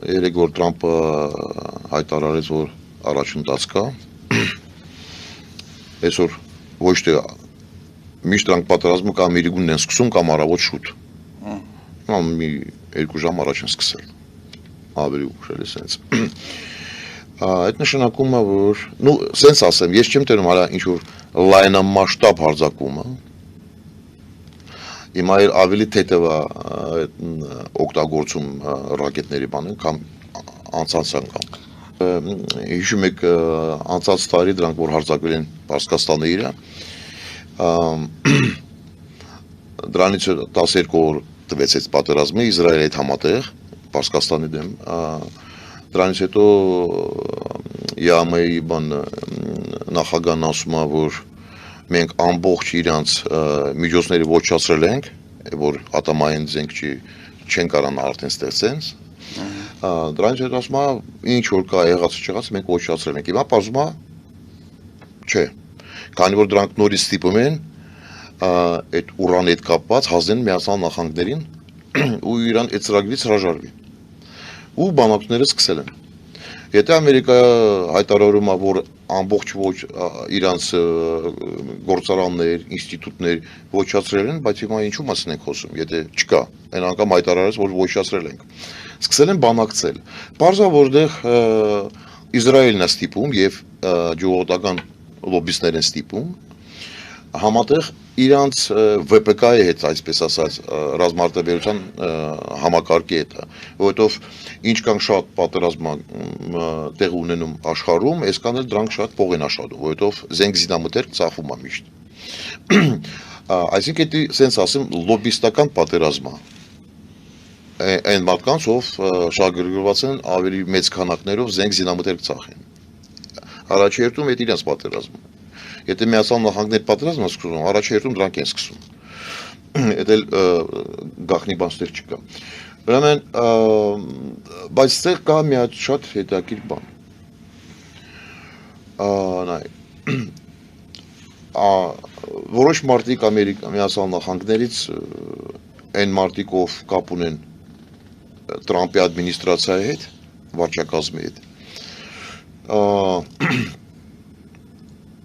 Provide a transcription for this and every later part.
երեք որ Տրամպը հայտարարեց, որ առաջընթաց կա, այսօր ոչ թե միշտ դրանք պատերազմը կամ իրիգունն են սկսում կամ առավոտ շուտ։ Մի 2 ժամ առաջ են սկսել։ Ավելի ուշ էլ է սենց։ Այդ նշանակում է, որ սենց ասեմ, ես չեմ տենում հələ ինչ որ լայնամասշտաբ հարձակումը։ Հիմա ավելի թեթև օգտագործում ռակետների բանը կամ անցած անգամ։ Հիշում եք անցած տարի դրանք որ հարձակվել են Պարսկաստանի իրը, դրանից 12 օր տվեց այդ պատերազմը Իսրայելի հետ համատեղ Պարսկաստանի դեմ, դրանից հետո ԵԱՄ-ի նախագահն ասում է, որ մենք ամբողջ իրանց միջոցները ոչնչացրել ենք, որ ատամային զենք չեն կարողանա արդեն ստեղծեն, դրանից հետո ասում է, ինչ որ կա եղած չեղած մենք ոչնչացրել ենք, հիմա պարզվում է չէ, քանի որ դրանք նորից ստիպում են այդ ուրանի հետ կապված հասնեն Միացյալ Նահանգներին ու Իրան այդ ծրագրից հրաժարվի ու բանակները սկսել են։ Եթե Ամերիկայը հայտարարում է, որ ամբողջ իրանց գործարաններ, ինստիտուտներ ոչնչացրել են, բայց հիմա ինչու մասին ենք խոսում, եթե չկա, այն անգամ հայտարարեց, որ ոչնչացրել ենք։ Սկսել են բանակցել։ Պարզ է, որտեղ Իսրայելն է ստիպում եւ ժողովրդական լոբբիստներ են ստիպում համատեղ իրանց ՎՊԿ-ի հետ, այսպես ասած, ռազմարտավարության համակարգի հետ, որովհետև ինչքան շատ պատերազմ տեղ ունենում աշխարհում, այսքան էլ դրանք շատ փող են աշխատում, որովհետև զենք զինամթերք ծախվում է միշտ։ Այսինքն դա սենց ասեմ լոբբիստական պատերազմ է։ Այն մարդկանց, ով շահագրգռված են ավելի մեծ քանակներով զենք զինամթերք ծախեն։ Առաջերտում այդ իրենց պատերազմը։ Եթե Միացյալ Նահանգներ պատերազմը սկսում, առաջերտում դրանք են սկսում։ Այդ էլ գաղտնի բանստեր չկա։ Ուրեմն, բայց ստեղ կա մի հատ շատ հետաքրքիր բան։ Որոշ մարդիկ Միացյալ Նահանգներից այն մարդիկ, ով կապ ունեն Տրամպի ադմինիստրացիայի հետ, վարչակազմի հետ,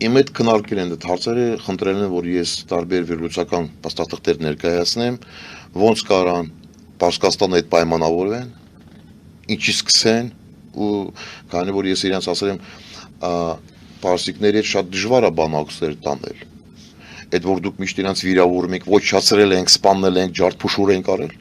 իմ հետ քննարկել են այդ հարցերը, խնդրել են, որ ես տարբեր վերլուծական փաստաթղթեր ներկայացնեմ, ոնց կարան Պարսկաստանի հետ պայմանավորվեն, ինչի սկսեն, ու քանի որ ես իրենց ասել եմ, պարսիկների հետ շատ դժվար է բանակցներ տանել։ Այդ որ դուք միշտ իրենց վիրավորում եք, ոչնչացրել ենք, սպանել ենք, ջարդփուշուր ենք արել,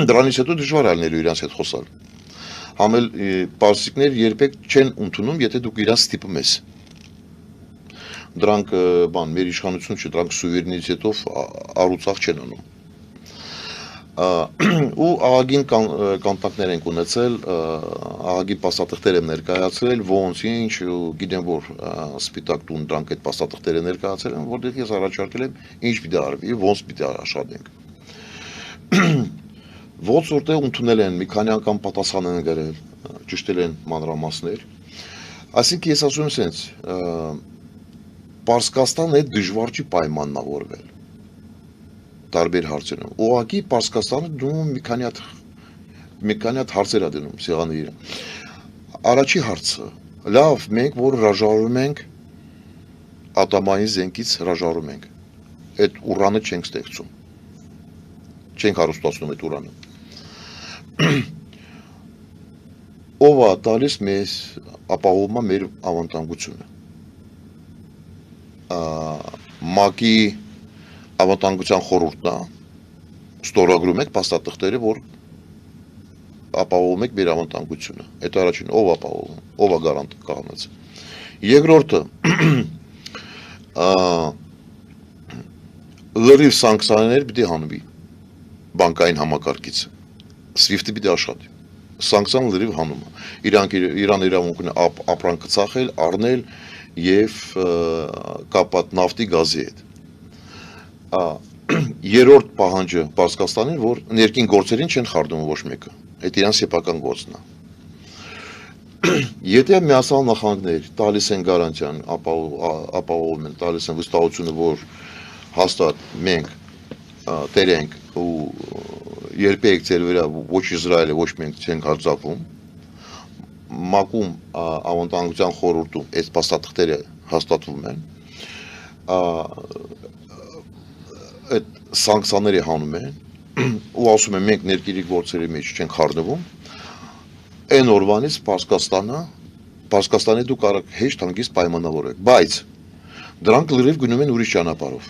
դրանից հետո դժվար է լինելու իրենց հետ խոսալ։ Համել պարսիկներ երբեք չեն ընդունում, եթե դուք իրենց ստիպում ես։ Դրանք մեր իշխանություն չէ, դրանք սուվերենիտետով առուցաղ չեն անում։ Ու ահագին կոնտակտներ ենք ունեցել, ահագին փաստաթղթեր եմ ներկայացրել, ոնց ինչ, գիտեմ որ սպիտակ տուն դրանք այդ փաստաթղթերը ներկայացրել են, որտեղ ես առաջարկել եմ ինչ պիտի արվի, ոնց պիտի աշխատենք։ Ոնց որտեղ ընդունել են, մի քանի անգամ պատասխան են գրել, ճշտել են մանրամասներ։ Այսինքն ես ասում եմ սենց, Պարսկաստանը հետ դժվար չի պայմանավորվել տարբեր հարցերում։ Ուղղակի Պարսկաստանը դնում մի քանի հատ հարցեր է դնում սեղանի վրա։ Առաջի հարցը, լավ, մենք որ հրաժարվում ենք ատամային զենքից հրաժարվում ենք։ Այդ ուրանը չենք ստեղծում։ Չենք հարստացնում այդ ուրանը։ Ով է տալիս մեզ ապահովում է մեր անվտանգությունը։ ՄԱԿ-ի անվտանգության խորհուրդն է, ստորագրում եք փաստաթղթերը, որ ապահովում եք մեր անվտանգությունը։ Այդ առաջին ով ապահովում, ով է գարանտ կողմից։ Երկրորդը լրիվ սանկցիաներ պիտի հանվի բանկային համակարգից։ SWIFT-ը պիտի աշխատի։ Սանկցիան լրիվ հանում է։ Իրան իրավունք ունի ապրանքը ծախել, առնել եւ կապած նավթի գազի հետ։ Երրորդ պահանջը Պարսկաստանին, որ ներքին գործերին չեն խառնում ոչ մեկը։ Այդ իրան սեփական գործն է։ Եթե Միացյալ Նահանգներ տալիս են գարանտիան, ապահովում են, տալիս են վստահությունը, որ հաստատ մենք տեր ենք ու երբեք ձեր վրա ոչ Իսրայելը, ոչ մենք չենք հարձակվում, մակում անվտանգության խորհրդում այս փաստաթղթերը հաստատվում են, այդ սանկցիաների հանում են ու ասում են մենք ներքերի գործերի մեջ չենք խառնվում, այն օրվանից Պարսկաստանի դու կարող հեշտ հանգիստ պայմանավորեք, բայց դրանք լրիվ գնում են ուրիշ ճանապարհով։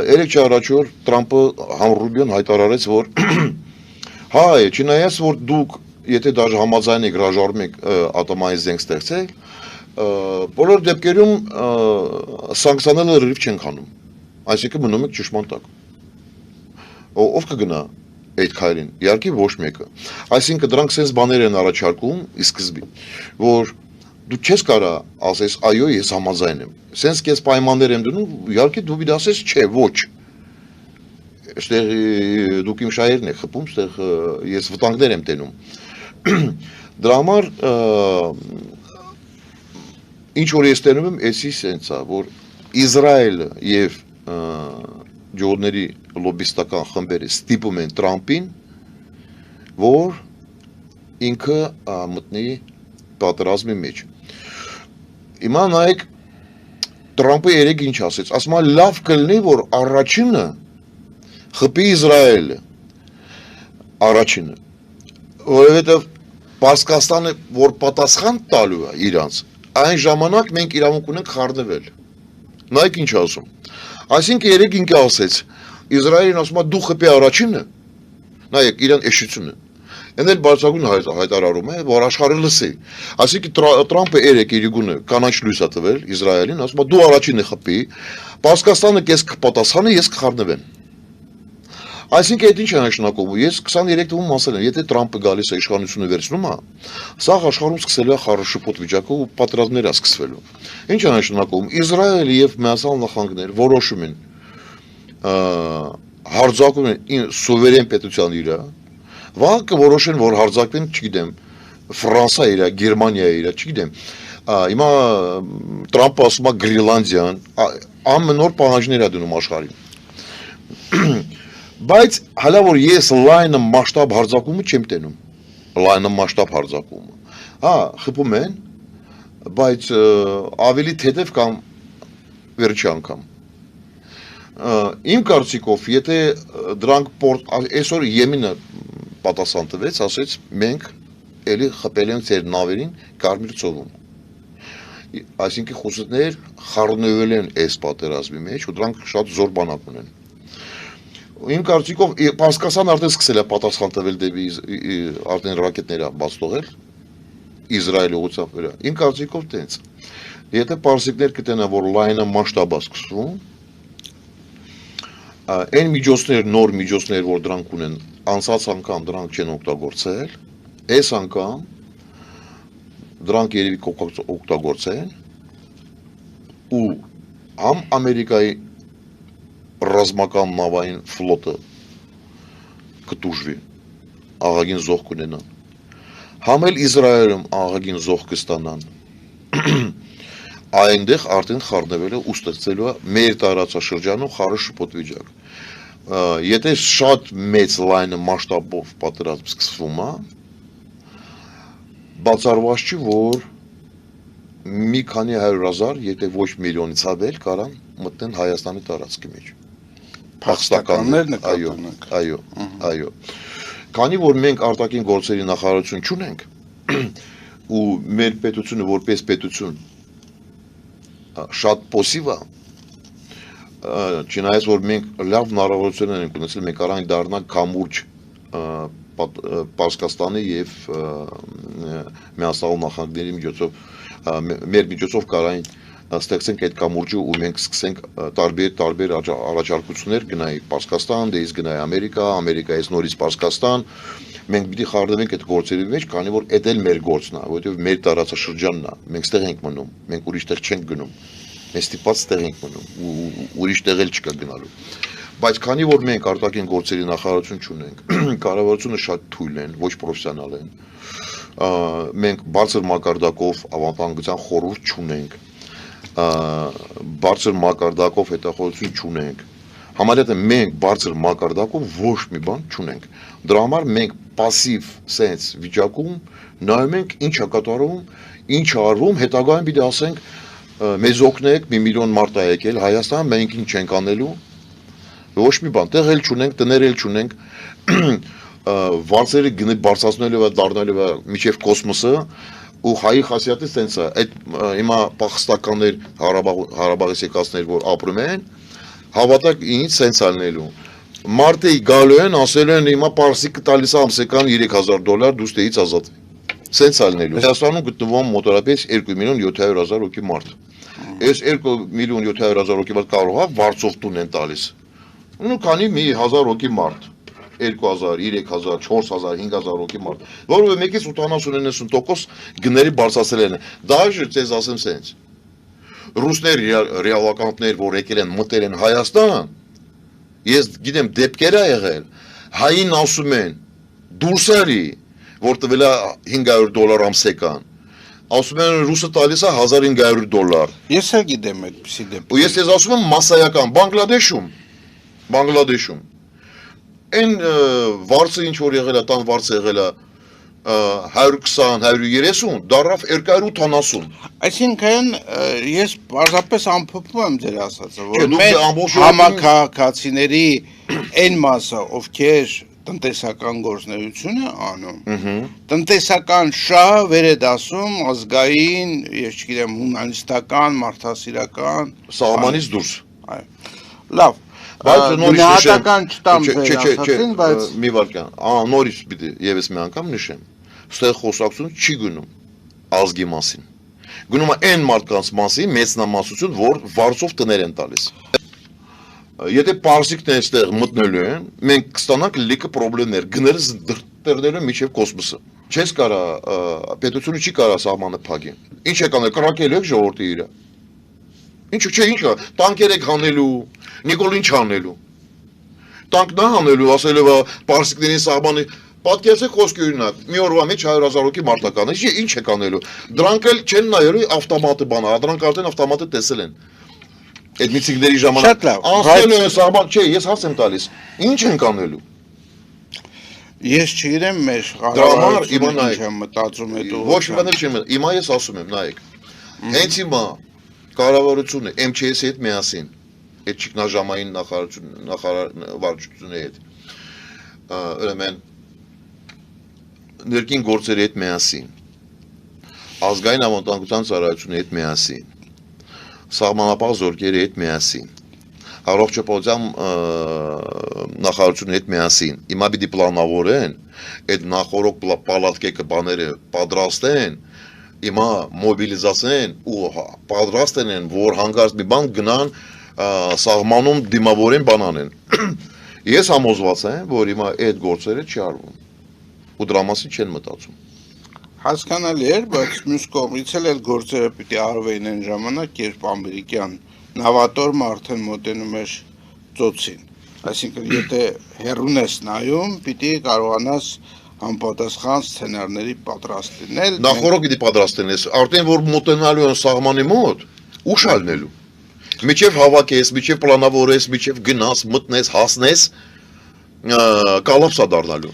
Երեք առաջ որ Տրամպը համռուբյան հայտարարեց, որ հայ, չնայած որ դուք եթե դաժե համաձայն եք հրաժարվում եք ատոմային զենք ստեղծել, բոլոր դեպքերում սանկցիաները լրիվ չեն քանում, այսինքն մնում եք ճշմարտ տակ։ Ով կգնա այդ քայլին, իհարկե ոչ մեկը։ Այսինքն դրանք sense բաներ են առաջարկում ի սկզբին, որ դու չես կարա ասես այո ես համաձայն եմ։ Sense քեզ պայմաններ եմ դնում, իհարկե դու պիտի ասես չէ, ոչ։ Այստեղ դուք իմ շահերն եք խփում, այստեղ ես վտանգներ եմ տենում։ Դրա համար ինչ որ ես տենում եմ, էսի sense-ա, որ Իսրայելը եւ ջոհների լոբիստական խմբերը ստիպում են Տրամպին, որ ինքը մտնի պատերազմի մեջ։ Հիմա նայեք Տրամպը երեք ինչ ասեց, ասում է լավ կլինի, որ առաջինը խփի Իսրայելը, առաջինը, որովհետև Պարսկաստանը որ պատասխան տալու է իրանց, այն ժամանակ մենք իրավունք ունենք խառնվել։ Նայեք ինչ ասում։ Այսինքն երեք ինքը ասեց, Իսրայելին ասում է դու խփի առաջինը, նայեք իրան էշությունը։ Այն էլ բարձրագույն հայտարարում է, որ աշխարհը լսի։ Այսինքն Տրամպը երեք իր գունը կանաչ լույս է տվել Իսրայելին, ասում է դու առաջինը խփի, Պարսկաստանը քեզ կպատասխանի, ես կխառնվեմ։ Այսինքն այդ ինչ է նշանակում, ես 23 թվականին ասել եմ, եթե Տրամպը գալիս է իշխանությունը վերցնում է, սա աշխարհում սկսելու է խառնշփոթ վիճակը ու պատերազմներ է սկսվելու։ Ինչ է նշանակում, Իսրայելը եւ Միացյալ Նահանգները որոշում են հարձակում են սուվերեն պետության իրա, վաղ կորոշեն, որ հարձակվեն, չգիտեմ, Ֆրանսա իրա, Գերմանիա իրա, չգիտեմ։ Հիմա Տրամպը ասում է Գրիլանդիան, ամեն օր պահանջներ է դնում աշխարհին։ Բայց հələ որ ես լայնը մասշտաբ հարձակումը չեմ տենում, լայնը մասշտաբ հարձակումը։ Հա, խփում են, բայց ավելի թեթև կամ վերջի անգամ։ Իմ կարծիքով, եթե դրանք այսօր Եմենը պատասխան տվեց, ասեց մենք էլի խփել ենք ձեր նավերին Կարմիր ծովում։ Այսինքն խուսытներ խառնվել են այս պատերազմի մեջ, ու դրանք շատ զոր բանակ ունեն։ Իմ կարծիքով Պարսկաստանը արդեն սկսել է պատասխան տվել դեպի արդեն ռակետները բաց թողել Իսրայելի ուղղությամբ վրա։ Իմ կարծիքով տենց։ Եթե պարսիկներ կտենան, որ լայնը մասշտաբ է սկսվում, այն միջոցներ, նոր միջոցներ, որ դրանք ունեն, անցած անգամ դրանք չեն օգտագործել, այս անգամ դրանք երևի օգտագործեն ու համ Ամերիկայի ռազմական նավային ֆլոտը կտուժվի, աղագին զոհ կունենան, համ էլ Իսրայելում աղագին զոհ կստանան, այնտեղ արդեն խառնվել է ու ստեղծելու է մեր տարածաշրջանում խառնշփոթ վիճակ։ Եթե շատ մեծ լայնը մասշտաբով պատերազմ սկսվում է, բացառված չի, որ մի քանի 100,000, եթե ոչ միլիոնից ավել կարան մտնեն Հայաստանի տարածքի մեջ։ Փախստականներ Այո։ Քանի որ մենք արտաքին գործերի նախարարություն չունենք ու մեր պետությունը որպես պետություն շատ պոսիվ է, չնայած որ մենք լավ հնարավորություններ ենք ունեցել, մենք կարող ենք դառնալ կամուրջ Պարսկաստանի եւ Միացյալ Նահանգների միջոցով, մեր միջոցով կարող ենք ստեղծենք այդ կամուրջը ու մենք սկսենք տարբեր առաջարկություններ գնայի Պարսկաստան, դեից գնայի Ամերիկայից նորից Պարսկաստան, մենք պիտի խառնվենք այդ գործերի մեջ, քանի որ դա էլ մեր գործն է, որովհետեւ մեր տարածաշրջանն է, մենք ստեղ ենք մնում, մենք ուրիշ տեղ չենք գնում, մենք ստիպված ստեղ ենք մնում ու ուրիշ տեղ էլ չկա գնալու։ Բայց քանի որ մենք արտաքին գործերի նախարարություն չունենք, կառավարությունը շատ թույլ են, ոչ պրոֆեսիոնալ են, մենք բարձր մակարդակով անվտանգության խորհուրդ չունենք, բարձր մակարդակով հետախուզություն չունենք, Համարյա մենք բարձր մակարդակով ոչ մի բան չունենք։ Դրա համար մենք пассив sense վիճակում նայում ենք ինչ է կատարվում, ինչ է արվում, հետագայում պիտի ասենք մեզ օգնեք, 1 միլիոն մարդ է եկել Հայաստան, մենք ինչ ենք անելու։ Ոչ մի բան, տեղ էլ չունենք, տներ էլ չունենք, վարձերը գնի բարձրացնելու է, դառնալու է միջև կոսմոսը, ու հայի խասյատը sense է, այդ հիմա փախստականներ Հարաբաղից եկածներ, որ ապրում են, հավատակ ինձ sense ալնելու։ Մարտի գալու են, ասել են հիմա պարսիկը տալիս է ամսական $3000 դուս տեից ազատ։ Sense ալնելու։ Հայաստանում գտնվում մոտորապես 2.700.000 հոգի մարդ։ Այս 2.700.000 հոգի մարդ կարող է վարձով տուն են տալիս։ Ու քանի մի 1000 հոգի մարդ։ 2000, 3000, 4000, 5000 հոգի մարդ, որովհետև մեկից 70-90% գների բարձրացել են։ Դաժե ցեզ ասեմ sense։ Ռուսներ ռեալականներ, որ եկել են մտել են Հայաստան, ես գիտեմ դեպքեր ա եղել, հային ասում են դուրս արի, որ տվել է $500 ամսական։ Ասում են ռուսը տալիս է $1500։ Ես էլ գիտեմ այդպիսի դեպք։ Ու ես ասում եմ մասսայական Բանգլադեշում Այն վարձը ինչ որ եղել է, տան վարձը եղել է 120, 130, դառավ 280։ Այսինքն ես պարզապես ամփոփում եմ ձեր ասածը, որ դուք մեր ամբողջ համակարգացիների այն մասը, ովքեր տնտեսական գործունեություն է անում, տնտեսական շահը վեր է դասում ազգային, ես չգիտեմ, հումանիստական, մարդասիրական, սահմանից դուրս։ Լավ, Բայց նորից գնահատական չտամ ձեր ասածին, բայց մի վարքան, նորից պիտի եւս մի անգամ նշեմ, ստեղ խոսակցություն չի գնում ազգի մասին։ Գնում է այն մարդկանց մասին մեծնամասնություն, որ վարձով տներ են տալիս։ Եթե պարսիկն այստեղ մտնելու են, մենք կստանանք լիքը խնդիրներ, գներս դրտերնելու միջև կոսմոսը։ Չես կարա, պետությունը չի կարա սահմանը փակի։ Ինչ եք անել, կրակելու եք ժողովրդի իրը։ Ինչու՞ չէ, ինչա, տանկեր եք հանելու, Նիկոլ ինչ անելու։ Տանկն անելու, ասելով պարսիկների սահմանը, պատկերացեք խոսքի օրինակ, մի օրվա մեջ 100,000 հոգի մարտական է, ինչ եք անելու։ Դրանք էլ չեն նայելու ավտոմատը բանը, դրանք արդեն ավտոմատը տեսել են։ Այդ միցիկների ժամանակ անցնելու են սահման, չէ, ես հարց եմ տալիս։ Ինչ ենք անելու։ Ես չգիտեմ մեր կառավարությունը ինչ է մտածում հետո։ Ոչ մի բան չեմ, հիմա ես ասում եմ, նայեք։ Հենց հիմա կառավարությունը MÇS-ի հետ միասին այդ ճգնաժամային նախարարությունների հետ ուրեմն ներքին գործերի հետ միասին ազգային անվտանգության ծառայությունների հետ միասին սահմանապահ զորքերի հետ միասին առողջապահության նախարարությունների հետ միասին հիմա պիտի պլանավորեն այդ նախորդ պալատկեկը բաները պատրաստեն հիմա մոբիլիզացեն ու պատրաստ են որ հանգարց մի բան գնան սահմանում դիմավորեն բանանեն։ Ես համոզված եմ, որ հիմա այդ գործերը չի արվում։ Ու դրա մասին չեն մտածում։ Հասկանալի էր, բայց մյուս կողմից էլ այդ գործերը պիտի արվեին այն ժամանակ, երբ ամերիկյան նավատորմը արդեն մոտենում էր ծոցին։ Այսինքն, եթե հեռուն ես նայում, պիտի կարողանաս համապատասխան սցենարների պատրաստ լինել։ Նախորդ պիտի պատրաստ լինես, արդեն որ մոտենալու են սահմանի մոտ, ուշ ալնելու։ Միջև հավաքես, միջև պլանավորես, միջև գնաս, մտնես, հասնես, կալապսա դառնալու։